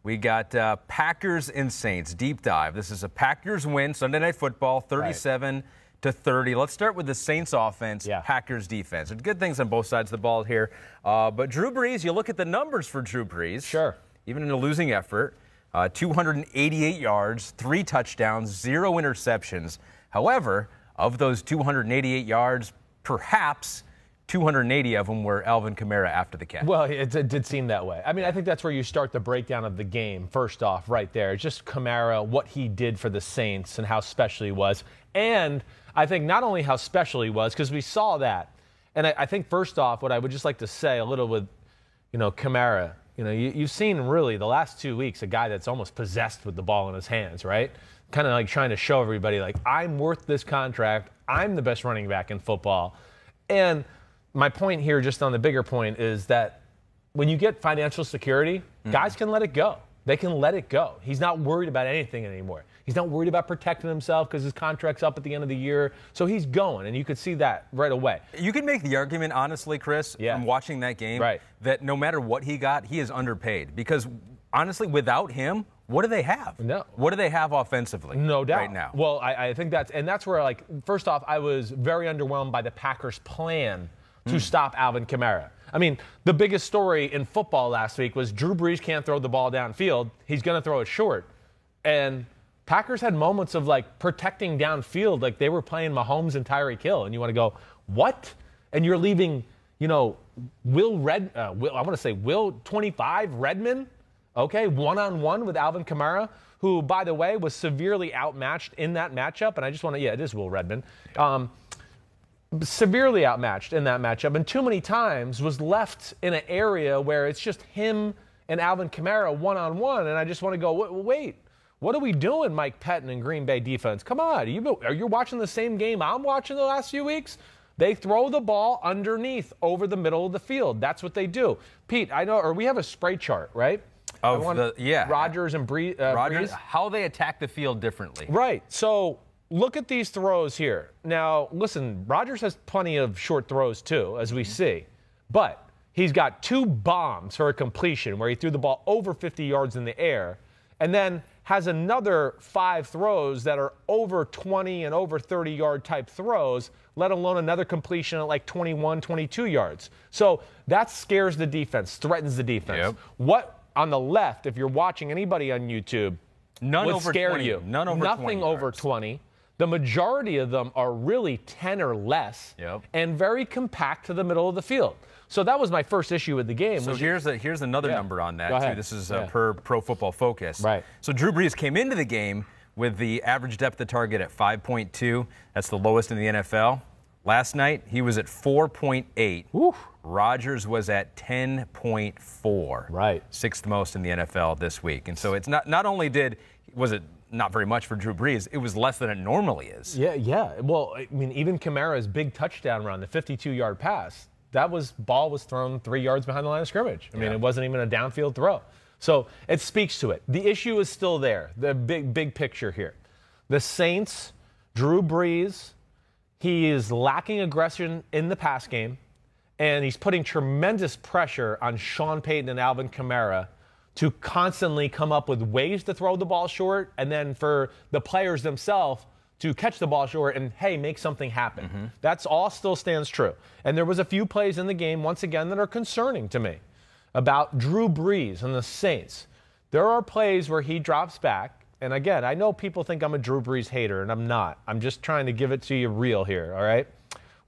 We got Packers and Saints, deep dive. This is a Packers win, Sunday Night Football, 37-30. Let's start with the Saints offense, Packers defense. There's good things on both sides of the ball here. But Drew Brees, you look at the numbers for Drew Brees. Sure. Even in a losing effort, 288 yards, 3 touchdowns, 0 interceptions. However, of those 288 yards, perhaps 280 of them were Alvin Kamara after the catch. Well, it did seem that way. I mean, I think that's where you start the breakdown of the game, first off, right there. Just Kamara, what he did for the Saints and how special he was. And I think not only how special he was, because we saw that. And I think, first off, what I would just like to say a little with, Kamara, you've seen really the last 2 weeks a guy that's almost possessed with the ball in his hands, right? Kind of like trying to show everybody, like, I'm worth this contract. I'm the best running back in football. And my point here, just on the bigger point, is that when you get financial security, guys can let it go. They can let it go. He's not worried about anything anymore. He's not worried about protecting himself because his contract's up at the end of the year. So he's going, and you could see that right away. You can make the argument, honestly, Chris, from watching that game, that no matter what he got, he is underpaid. Because, honestly, without him, what do they have? No. What do they have offensively? No doubt. Right now. Well, I think that's where, like, first off, I was very underwhelmed by the Packers' plan to stop Alvin Kamara. I mean, the biggest story in football last week was Drew Brees can't throw the ball downfield. He's going to throw it short. And Packers had moments of, like, protecting downfield, like they were playing Mahomes and Tyreek Hill. And you want to go, what? And you're leaving, Will 25 Redmond, one-on-one with Alvin Kamara, who, by the way, was severely outmatched in that matchup. And I just want to, it is Will Redmond. Severely outmatched in that matchup, and too many times was left in an area where it's just him and Alvin Kamara one-on-one, and I just want to go, wait, what are we doing, Mike Pettin and Green Bay defense? Come on, are you watching the same game I'm watching the last few weeks? They throw the ball underneath, over the middle of the field. That's what they do. Pete, I know, or we have a spray chart, right? Rodgers and Brees. How they attack the field differently. Right, so look at these throws here. Now, listen, Rodgers has plenty of short throws too, as we see. But he's got 2 bombs for a completion where he threw the ball over 50 yards in the air, and then has another 5 throws that are over 20 and over 30-yard type throws, let alone another completion at like 21, 22 yards. So that scares the defense, threatens the defense. Yep. What, on the left, if you're watching anybody on YouTube, would scare you? Nothing over 20. The majority of them are really 10 or less, and very compact to the middle of the field. So that was my first issue with the game. So here's another number on that, too. This is per Pro Football Focus. Right. So Drew Brees came into the game with the average depth of target at 5.2. That's the lowest in the NFL. Last night, he was at 4.8. Woo. Rodgers was at 10.4. Right. 6th most in the NFL this week. And so it's not only was it not very much for Drew Brees, it was less than it normally is. Yeah. Well, I mean, even Kamara's big touchdown run, the 52-yard pass, ball was thrown 3 yards behind the line of scrimmage. I mean, it wasn't even a downfield throw. So it speaks to it. The issue is still there, the big picture here. The Saints, Drew Brees, he is lacking aggression in the pass game, and he's putting tremendous pressure on Sean Payton and Alvin Kamara to constantly come up with ways to throw the ball short, and then for the players themselves to catch the ball short and, hey, make something happen. That's all still stands true. And there was a few plays in the game, once again, that are concerning to me about Drew Brees and the Saints. There are plays where he drops back, and again, I know people think I'm a Drew Brees hater, and I'm not. I'm just trying to give it to you real here, all right?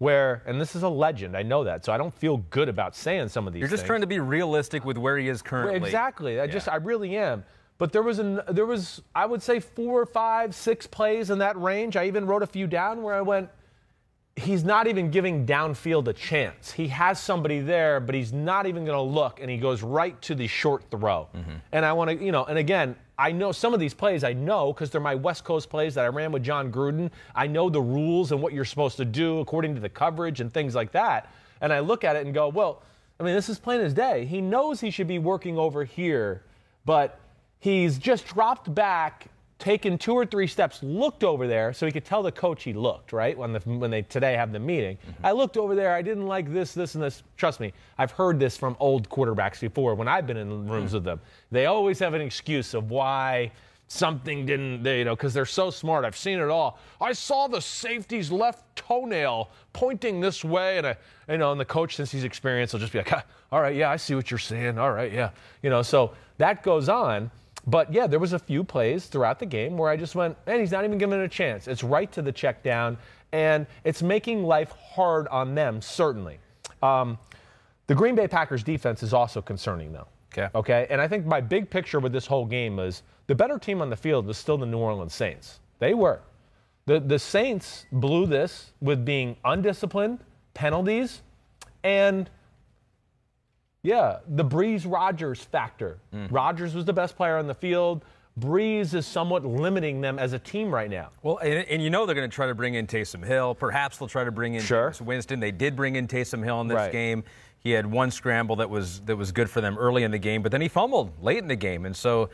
And this is a legend, I know that, so I don't feel good about saying some of these things. You're just trying to be realistic with where he is currently. Exactly. I really am. But there was, I would say, 4, 5, 6 plays in that range. I even wrote a few down where I went, he's not even giving downfield a chance. He has somebody there, but he's not even going to look, and he goes right to the short throw. And I want to, and again, I know some of these plays I know because they're my West Coast plays that I ran with John Gruden. I know the rules and what you're supposed to do according to the coverage and things like that. And I look at it and go, well, I mean, this is plain as day. He knows he should be working over here, but he's just dropped back taken 2 or 3 steps, looked over there so he could tell the coach he looked, right, when they today have the meeting. I looked over there. I didn't like this, this, and this. Trust me, I've heard this from old quarterbacks before when I've been in rooms with them. They always have an excuse of why something didn't, because they're so smart. I've seen it all. I saw the safety's left toenail pointing this way, and and the coach, since he's experienced, will just be like, all right, yeah, I see what you're saying. All right, yeah. So that goes on. But, yeah, there was a few plays throughout the game where I just went, man, he's not even giving it a chance. It's right to the check down, and it's making life hard on them, certainly. The Green Bay Packers defense is also concerning, though. Okay? And I think my big picture with this whole game was the better team on the field was still the New Orleans Saints. They were. The Saints blew this with being undisciplined, penalties, and yeah, the Brees Rodgers factor. Rodgers was the best player on the field. Brees is somewhat limiting them as a team right now. Well, and they're going to try to bring in Taysom Hill. Perhaps they'll try to bring in Jameis Winston. They did bring in Taysom Hill in this game. He had one scramble that was good for them early in the game, but then he fumbled late in the game, and so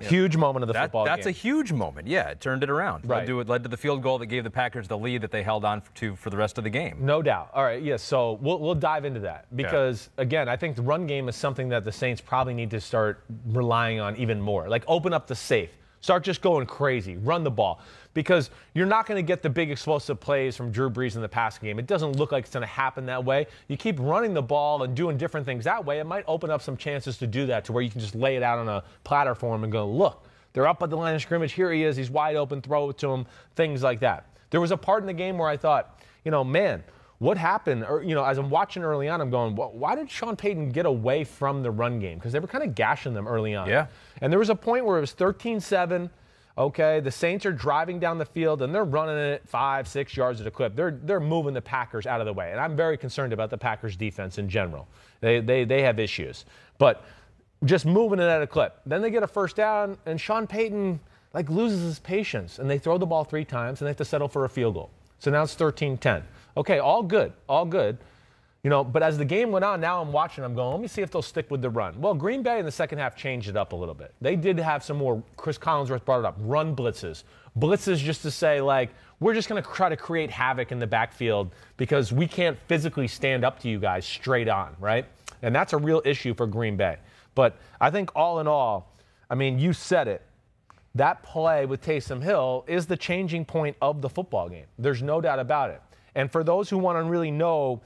huge moment of the football game. That's a huge moment. Yeah, it turned it around. Right. It led to the field goal that gave the Packers the lead that they held on to for the rest of the game. No doubt. All right, yeah, so we'll dive into that because, again, I think the run game is something that the Saints probably need to start relying on even more. Like, open up the safe. Start just going crazy. Run the ball. Because you're not going to get the big explosive plays from Drew Brees in the passing game. It doesn't look like it's going to happen that way. You keep running the ball and doing different things that way, it might open up some chances to do that to where you can just lay it out on a platter for him and go, look, they're up at the line of scrimmage. Here he is. He's wide open. Throw it to him. Things like that. There was a part in the game where I thought, man, what happened? Or, as I'm watching early on, I'm going, why did Sean Payton get away from the run game? Because they were kind of gashing them early on. Yeah. And there was a point where it was 13-7. Okay, the Saints are driving down the field, and they're running it 5-6 yards at a clip. They're moving the Packers out of the way. And I'm very concerned about the Packers' defense in general. They have issues. But just moving it at a clip. Then they get a first down, and Sean Payton, loses his patience. And they throw the ball 3 times, and they have to settle for a field goal. So now it's 13-10. Okay, all good. But as the game went on, now I'm watching, I'm going, let me see if they'll stick with the run. Well, Green Bay in the second half changed it up a little bit. They did have some more, Chris Collinsworth brought it up, run blitzes. Blitzes just to say, we're just going to try to create havoc in the backfield because we can't physically stand up to you guys straight on, right? And that's a real issue for Green Bay. But I think all in all, you said it. That play with Taysom Hill is the changing point of the football game. There's no doubt about it. And for those who want to really know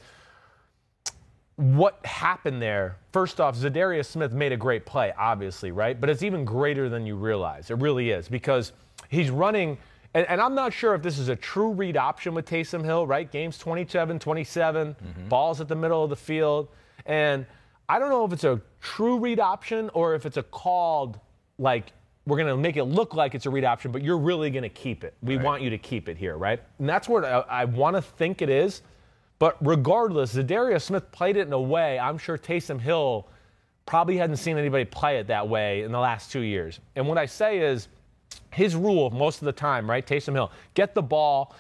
what happened there, first off, Zadarius Smith made a great play, obviously, right? But it's even greater than you realize. It really is because he's running, and I'm not sure if this is a true read option with Taysom Hill, right? Game's 27-27, ball's at the middle of the field. And I don't know if it's a true read option or if it's a called, we're going to make it look like it's a read option, but you're really going to keep it. We want you to keep it here, right? And that's what I want to think it is. But regardless, Zadarius Smith played it in a way I'm sure Taysom Hill probably hadn't seen anybody play it that way in the last 2 years. And what I say is his rule most of the time, right, Taysom Hill, get the ball,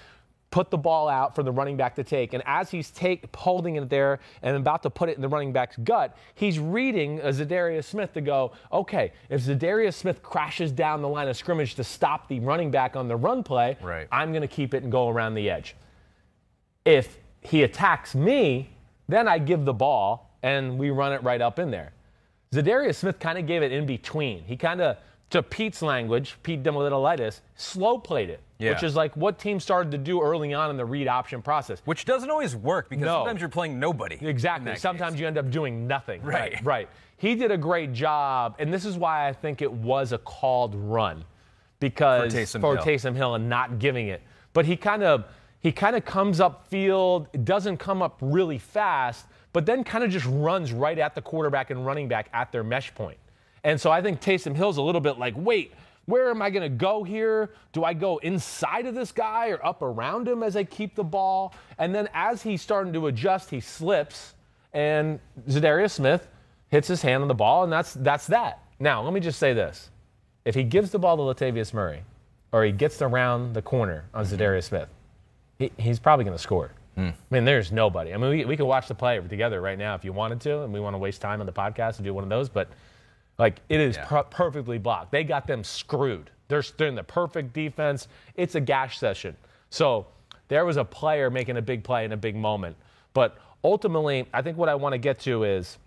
put the ball out for the running back to take. And as he's holding it there and about to put it in the running back's gut, he's reading Zadarius Smith to go, okay, if Zadarius Smith crashes down the line of scrimmage to stop the running back on the run play, I'm going to keep it and go around the edge. If he attacks me, then I give the ball, and we run it right up in there. Zadarius Smith kind of gave it in between. He kind of, to Pete's language, Pete Demolitolitis, slow played it, which is what teams started to do early on in the read option process. Which doesn't always work because sometimes you're playing nobody. Exactly. Sometimes you end up doing nothing. Right. He did a great job, and this is why I think it was a called run because for Taysom Hill and not giving it. But he kind of comes up field, it doesn't come up really fast, but then kind of just runs right at the quarterback and running back at their mesh point. And so I think Taysom Hill's a little bit like, wait, where am I going to go here? Do I go inside of this guy or up around him as I keep the ball? And then as he's starting to adjust, he slips, and Zadarius Smith hits his hand on the ball, and that's that. Now, let me just say this. If he gives the ball to Latavius Murray or he gets around the corner on Zadarius Smith, he's probably going to score. There's nobody. We could watch the play together right now if you wanted to, and we want to waste time on the podcast to do one of those, but it is perfectly blocked. They got them screwed. They're in the perfect defense. It's a gash session. So there was a player making a big play in a big moment. But ultimately, I think what I want to get to is,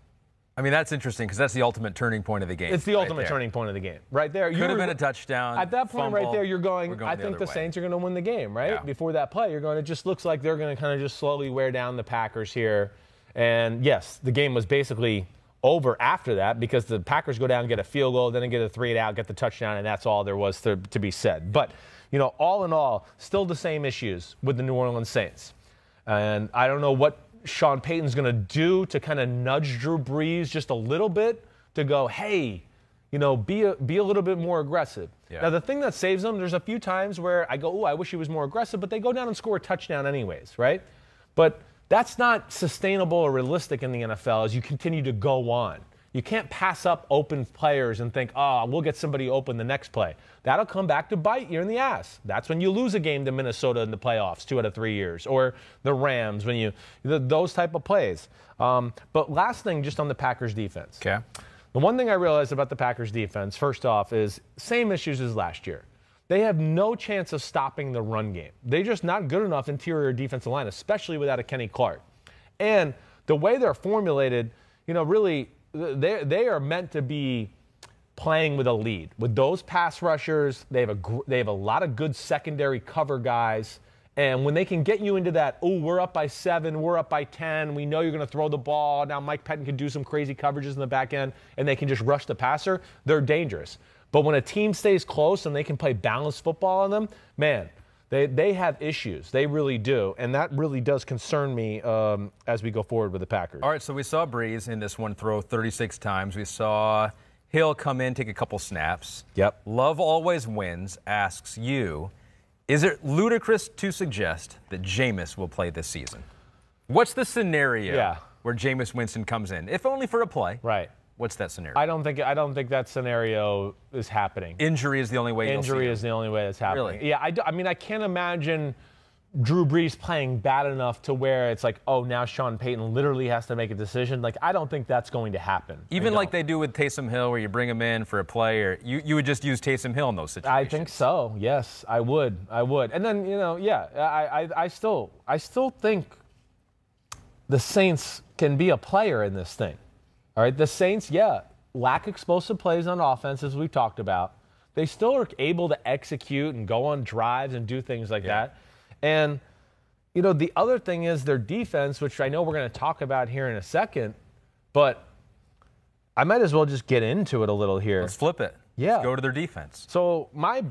I mean, that's interesting because that's the ultimate turning point of the game. It's the ultimate turning point of the game. Right there. Could have been a touchdown. At that point fumble, right there, you're going I think the way. Saints are going to win the game, right? Yeah. Before that play, you're going, it just looks like they're going to kind of just slowly wear down the Packers here. And, yes, the game was basically over after that because the Packers go down and get a field goal, then they get a 3-and-out, get the touchdown, and that's all there was to be said. But, all in all, still the same issues with the New Orleans Saints. And I don't know what Sean Payton's going to do to kind of nudge Drew Brees just a little bit to go, hey, be a little bit more aggressive. Yeah. Now, the thing that saves them, there's a few times where I go, I wish he was more aggressive, but they go down and score a touchdown anyways, right? But that's not sustainable or realistic in the NFL as you continue to go on. You can't pass up open players and think, we'll get somebody open the next play. That'll come back to bite you in the ass. That's when you lose a game to Minnesota in the playoffs 2 out of 3 years, or the Rams, those type of plays. But last thing, just on the Packers defense. Okay. The one thing I realized about the Packers defense, first off, is same issues as last year. They have no chance of stopping the run game. They're just not good enough interior defensive line, especially without a Kenny Clark. And the way they're formulated, really, they are meant to be playing with a lead. With those pass rushers, they have a lot of good secondary cover guys. And when they can get you into that, we're up by 7, we're up by 10, we know you're going to throw the ball. Now Mike Pettin can do some crazy coverages in the back end, and they can just rush the passer, they're dangerous. But when a team stays close and they can play balanced football on them, man, they have issues. They really do. And that really does concern me as we go forward with the Packers. All right, so we saw Brees in this one throw 36 times. We saw Hill come in, take a couple snaps. Yep. Love Always Wins asks you, is it ludicrous to suggest that Jameis will play this season? What's the scenario where Jameis Winston comes in, if only for a play? Right. What's that scenario? I don't think that scenario is happening. Injury is the only way. Injury is the only way that's happening. Really? Yeah. I mean, I can't imagine Drew Brees playing bad enough to where it's like, now Sean Payton literally has to make a decision. Like, I don't think that's going to happen. Even like they do with Taysom Hill, where you bring him in for a play, or you would just use Taysom Hill in those situations. I think so. Yes, I would. And then I still think the Saints can be a player in this thing. All right, the Saints, lack explosive plays on offense, as we've talked about. They still are able to execute and go on drives and do things like that. And, the other thing is their defense, which I know we're going to talk about here in a second, but I might as well just get into it a little here. Let's flip it. Yeah. Let's go to their defense. So my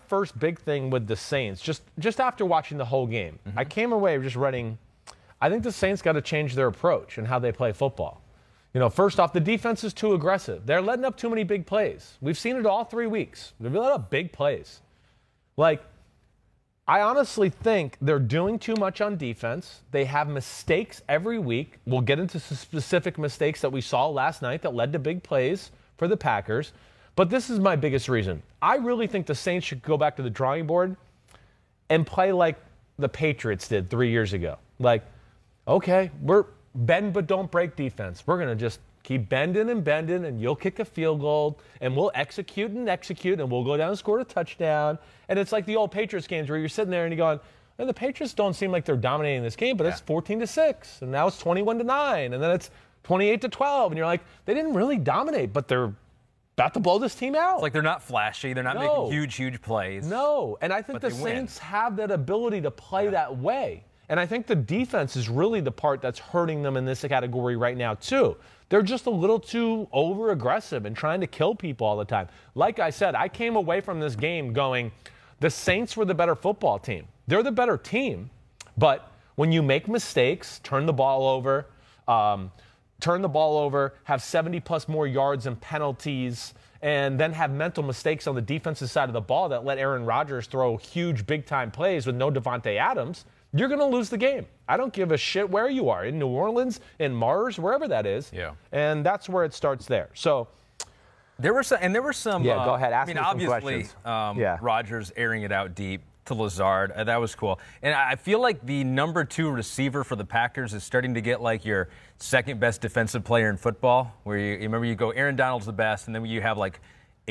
first big thing with the Saints, just after watching the whole game, I came away just running, I think the Saints got to change their approach and how they play football. First off, the defense is too aggressive. They're letting up too many big plays. We've seen it all 3 weeks. They're letting up big plays. Like, I honestly think they're doing too much on defense. They have mistakes every week. We'll get into some specific mistakes that we saw last night that led to big plays for the Packers. But this is my biggest reason. I really think the Saints should go back to the drawing board and play like the Patriots did 3 years ago. Like, okay, we're bend but don't break defense. We're going to just keep bending, and you'll kick a field goal, and we'll execute, and we'll go down and score a touchdown. And it's like the old Patriots games where you're sitting there and you're going, and the Patriots don't seem like they're dominating this game, but it's 14-6, and now it's 21-9, and then it's 28-12, and you're like, they didn't really dominate, but they're about to blow this team out. It's like they're not flashy. They're not making huge plays. No, and I think the Saints have that ability to play that way. And I think the defense is really the part that's hurting them in this category right now, too. They're just a little too over-aggressive and trying to kill people all the time. Like I said, I came away from this game going, the Saints were the better football team. They're the better team. But when you make mistakes, turn the ball over, have 70-plus more yards and penalties, and then have mental mistakes on the defensive side of the ball that let Aaron Rodgers throw huge big-time plays with no Devontae Adams, you're going to lose the game. I don't give a shit where you are, in New Orleans, in Mars, wherever that is. Yeah. And that's where it starts there. So there were some. Yeah, go ahead. Ask me some obviously, questions. Rodgers airing it out deep to Lazard. That was cool. And I feel like the number 2 receiver for the Packers is starting to get like your second best defensive player in football, where you remember you go Aaron Donald's the best, and then you have like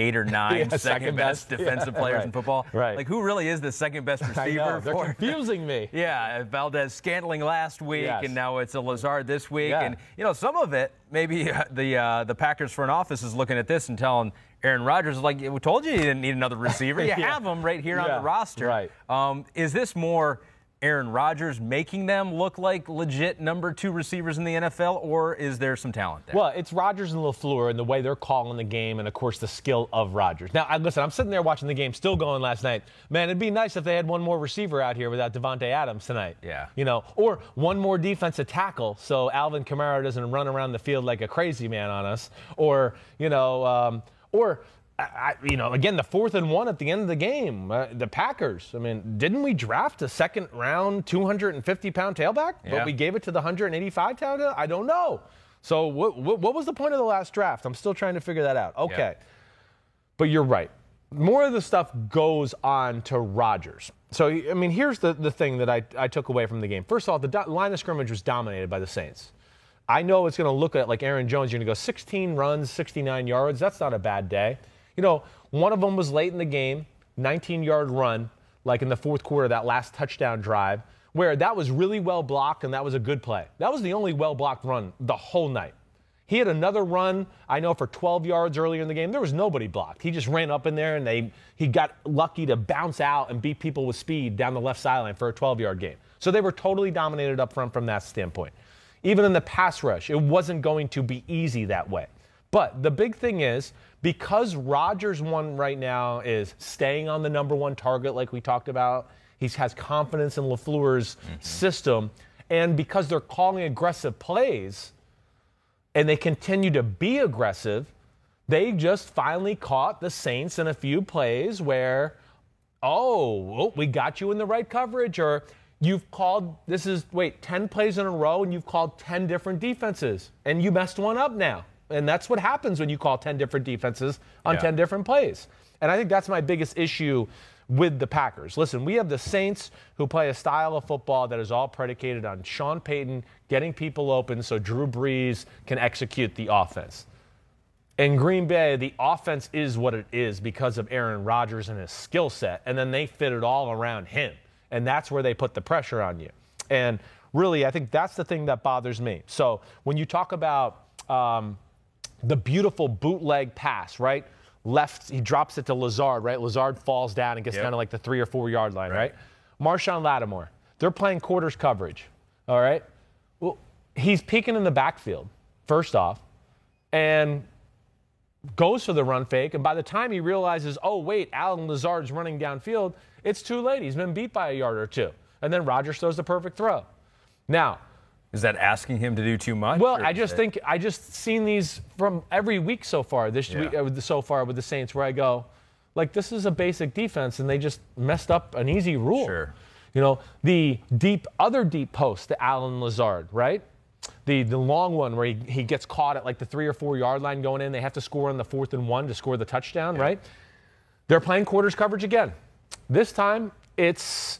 8 or 9 second best defensive players in football. Right. Like, who really is the second best receiver? I know. They're confusing me. Yeah, Valdez-Scantling last week, and now it's a Lazard this week. Yeah. And, you know, some of it, maybe the Packers front office is looking at this and telling Aaron Rodgers, like, we told you didn't need another receiver. You have him right here on the roster. Right. Is this more Aaron Rodgers making them look like legit number 2 receivers in the NFL, or is there some talent there? Well, it's Rodgers and LaFleur and the way they're calling the game and, of course, the skill of Rodgers. Now, listen, I'm sitting there watching the game, still going last night. Man, it'd be nice if they had one more receiver out here without Devontae Adams tonight. Yeah. You know, or one more defensive tackle so Alvin Kamara doesn't run around the field like a crazy man on us. Or, you know, again, the 4th and 1 at the end of the game, the Packers. I mean, didn't we draft a second-round 250-pound tailback? Yeah. But we gave it to the 185-pound? I don't know. So what was the point of the last draft? I'm still trying to figure that out. Okay. Yeah. But you're right. More of the stuff goes on to Rodgers. So, I mean, here's the thing that I took away from the game. First of all, the line of scrimmage was dominated by the Saints. I know it's going to look at like Aaron Jones. You're going to go 16 runs, 69 yards. That's not a bad day. You know, one of them was late in the game, 19-yard run, like in the 4th quarter, that last touchdown drive, where that was really well blocked and that was a good play. That was the only well-blocked run the whole night. He had another run, I know, for 12 yards earlier in the game. There was nobody blocked. He just ran up in there and he got lucky to bounce out and beat people with speed down the left sideline for a 12-yard game. So they were totally dominated up front from that standpoint. Even in the pass rush, it wasn't going to be easy that way. But the big thing is, because Rodgers' one right now is staying on the number 1 target like we talked about, he has confidence in LaFleur's system, and because they're calling aggressive plays and they continue to be aggressive, they just finally caught the Saints in a few plays where, we got you in the right coverage, or you've called, 10 plays in a row and you've called 10 different defenses and you messed one up now. And that's what happens when you call 10 different defenses on 10 different plays. And I think that's my biggest issue with the Packers. Listen, we have the Saints who play a style of football that is all predicated on Sean Payton getting people open so Drew Brees can execute the offense. In Green Bay, the offense is what it is because of Aaron Rodgers and his skill set, and then they fit it all around him. And that's where they put the pressure on you. And really, I think that's the thing that bothers me. So when you talk about the beautiful bootleg pass, right? Left, he drops it to Lazard, right? Lazard falls down and gets down to like the 3 or 4 yard line, right? Marshawn Lattimore, they're playing quarters coverage, all right? Well, he's peeking in the backfield, first off, and goes for the run fake. And by the time he realizes, Alan Lazard's running downfield, it's too late. He's been beat by a yard or 2. And then Rodgers throws the perfect throw. Now, is that asking him to do too much? Well, I just seen these from every week so far this week so far with the Saints, where I go, like, this is a basic defense, and they just messed up an easy rule. Sure. You know, the other deep post to Alan Lazard, right? The long one where he gets caught at like the 3 or 4 yard line going in. They have to score on the 4th and 1 to score the touchdown, right? They're playing quarters coverage again. This time it's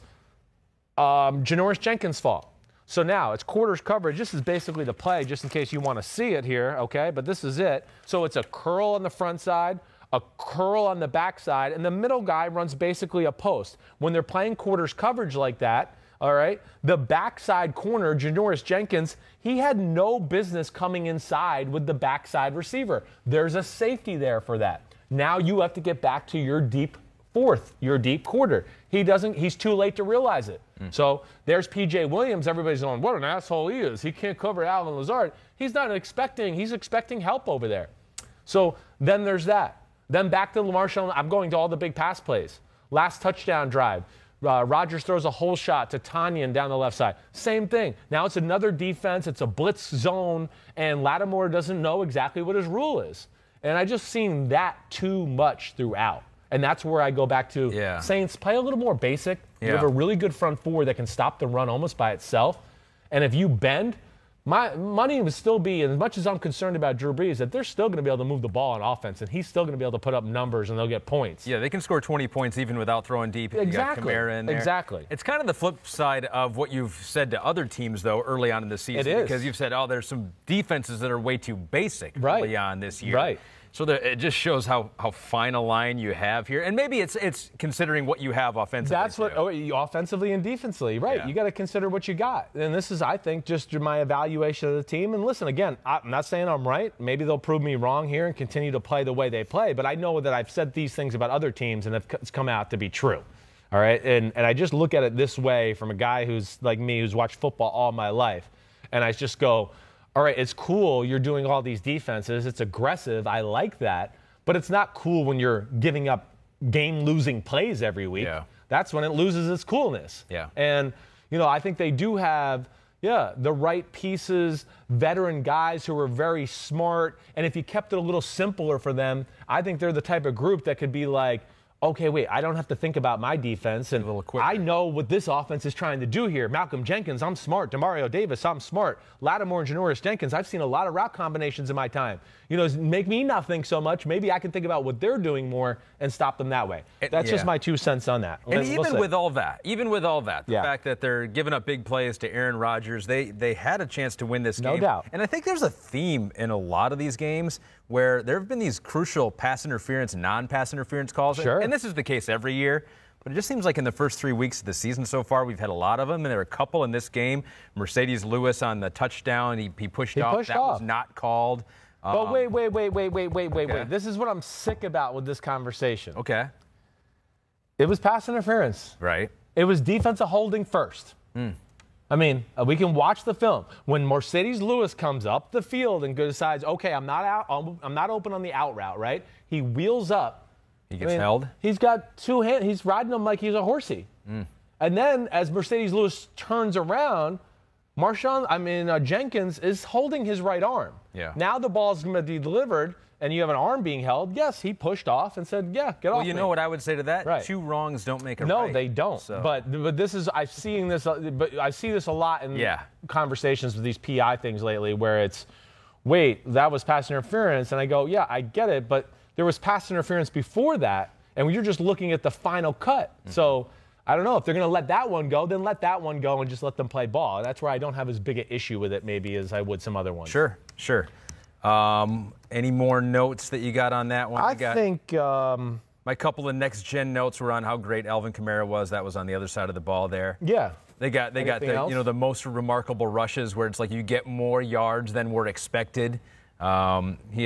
Janoris Jenkins' fault. So now it's quarters coverage. This is basically the play, just in case you want to see it here, okay? But this is it. So it's a curl on the front side, a curl on the back side, and the middle guy runs basically a post. When they're playing quarters coverage like that, all right, the backside corner, Janoris Jenkins, he had no business coming inside with the backside receiver. There's a safety there for that. Now you have to get back to your deep fourth, your deep quarter. He's too late to realize it. So there's P.J. Williams. Everybody's going, what an asshole he is. He can't cover Alvin Lazard. He's expecting help over there. So then there's that. Then back to Marshawn. I'm going to all the big pass plays. Last touchdown drive. Rodgers throws a hole shot to Tanyan down the left side. Same thing. Now it's another defense. It's a blitz zone, and Lattimore doesn't know exactly what his rule is. And I just seen that too much throughout. And that's where I go back to Saints, play a little more basic. You have a really good front four that can stop the run almost by itself. And if you bend, my money would still be, as much as I'm concerned about Drew Brees, that they're still going to be able to move the ball on offense, and he's still going to be able to put up numbers, and they'll get points. Yeah, they can score 20 points even without throwing deep. Exactly. You got Kamara in there. Exactly. It's kind of the flip side of what you've said to other teams, though, early on in the season. It is. Because you've said, there's some defenses that are way too basic early on this year. Right. So it just shows how fine a line you have here. And maybe it's considering what you have offensively. That's what, offensively and defensively, right. Yeah. You got to consider what you got. And this is, I think, just my evaluation of the team. And listen, again, I'm not saying I'm right. Maybe they'll prove me wrong here and continue to play the way they play. But I know that I've said these things about other teams, and it's come out to be true. All right. And I just look at it this way from a guy who's like me, who's watched football all my life. And I just go, all right, it's cool you're doing all these defenses. It's aggressive. I like that. But it's not cool when you're giving up game-losing plays every week. Yeah. That's when it loses its coolness. Yeah. And, I think they do have, the right pieces, veteran guys who are very smart. And if you kept it a little simpler for them, I think they're the type of group that could be like, okay, wait, I don't have to think about my defense, and I know what this offense is trying to do here. Malcolm Jenkins, I'm smart. Demario Davis, I'm smart. Lattimore and Janoris Jenkins, I've seen a lot of route combinations in my time. Make me not think so much. Maybe I can think about what they're doing more and stop them that way. That's just my 2 cents on that. And even with all that, the fact that they're giving up big plays to Aaron Rodgers, they had a chance to win this game. No doubt. And I think there's a theme in a lot of these games where there have been these crucial pass interference, non-pass interference calls. Sure. And this is the case every year. But it just seems like in the first 3 weeks of the season so far, we've had a lot of them, and there are a couple in this game. Mercedes Lewis on the touchdown, he pushed off. That was not called. But wait. This is what I'm sick about with this conversation. Okay. It was pass interference. Right. It was defensive holding first. I mean, we can watch the film. When Mercedes Lewis comes up the field and decides, okay, I'm not open on the out route, right? He wheels up. He gets held. He's got 2 hands. He's riding him like he's a horsey. And then as Mercedes Lewis turns around, Jenkins is holding his right arm. Yeah. Now the ball's going to be delivered, and you have an arm being held. Yes, he pushed off and said, get off. Well, you know what I would say to that? Right. 2 wrongs don't make a right. No, they don't. So. But this is, I see this a lot in conversations with these PI things lately, where it's, wait, that was pass interference, and I go, yeah, I get it, but there was pass interference before that, and you're just looking at the final cut. So I don't know. If they're going to let that one go, then let that one go and just let them play ball. That's where I don't have as big an issue with it maybe as I would some other ones. Sure. Any more notes that you got on that one? I think my couple of next-gen notes were on how great Alvin Kamara was. That was on the other side of the ball there. Yeah. They got the, the most remarkable rushes where it's like you get more yards than were expected. He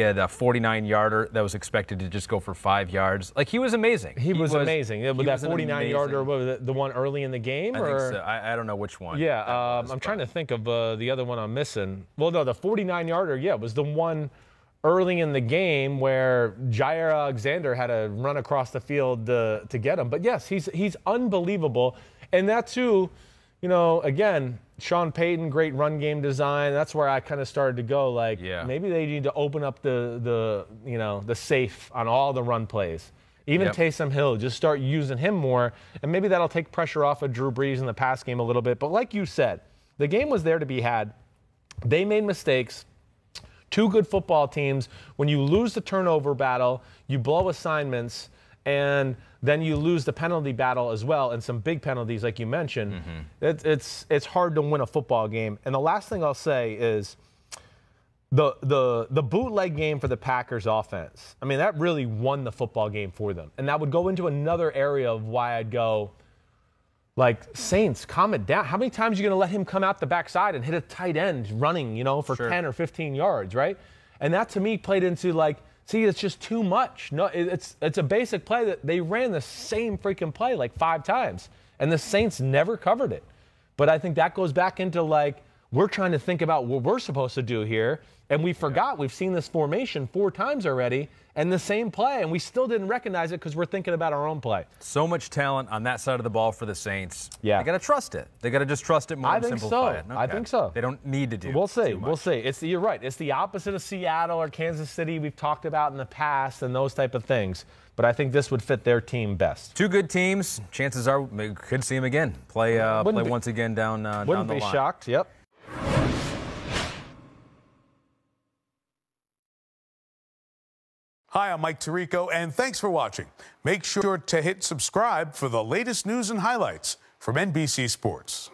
had a 49-yarder that was expected to just go for 5 yards. Like, he was amazing. He was amazing. With that 49-yarder, was the one early in the game? I think so. I don't know which one. Yeah, I'm trying to think of the other one I'm missing. Well, no, the 49-yarder, was the one early in the game where Jair Alexander had to run across the field to get him. But, yes, he's unbelievable. And that, too, again, Sean Payton, great run game design. That's where I kind of started to go, maybe they need to open up the safe on all the run plays. Even Taysom Hill, just start using him more, and maybe that'll take pressure off of Drew Brees in the pass game a little bit. But like you said, the game was there to be had. They made mistakes. 2 good football teams. When you lose the turnover battle, you blow assignments, and then you lose the penalty battle as well, and some big penalties like you mentioned. It's hard to win a football game. And the last thing I'll say is the bootleg game for the Packers offense. I mean, that really won the football game for them. And that would go into another area of why I'd go, Saints, calm it down. How many times are you going to let him come out the backside and hit a tight end running, for 10 or 15 yards, right? And that, to me, played into, see, it's just too much. No, it's a basic play that they ran the same freaking play 5 times, and the Saints never covered it. But I think that goes back into we're trying to think about what we're supposed to do here, and we forgot we've seen this formation 4 times already, and the same play, and we still didn't recognize it because we're thinking about our own play. So much talent on that side of the ball for the Saints. Yeah. They got to trust it. They got to just trust it more and simplify it. Okay. I think so. They don't need to do We'll see. Too much. We'll see. You're right. It's the opposite of Seattle or Kansas City we've talked about in the past and those type of things. But I think this would fit their team best. 2 good teams. Chances are we could see them again. Play once again down the line. Wouldn't be shocked. Yep. Hi, I'm Mike Tirico, and thanks for watching. Make sure to hit subscribe for the latest news and highlights from NBC Sports.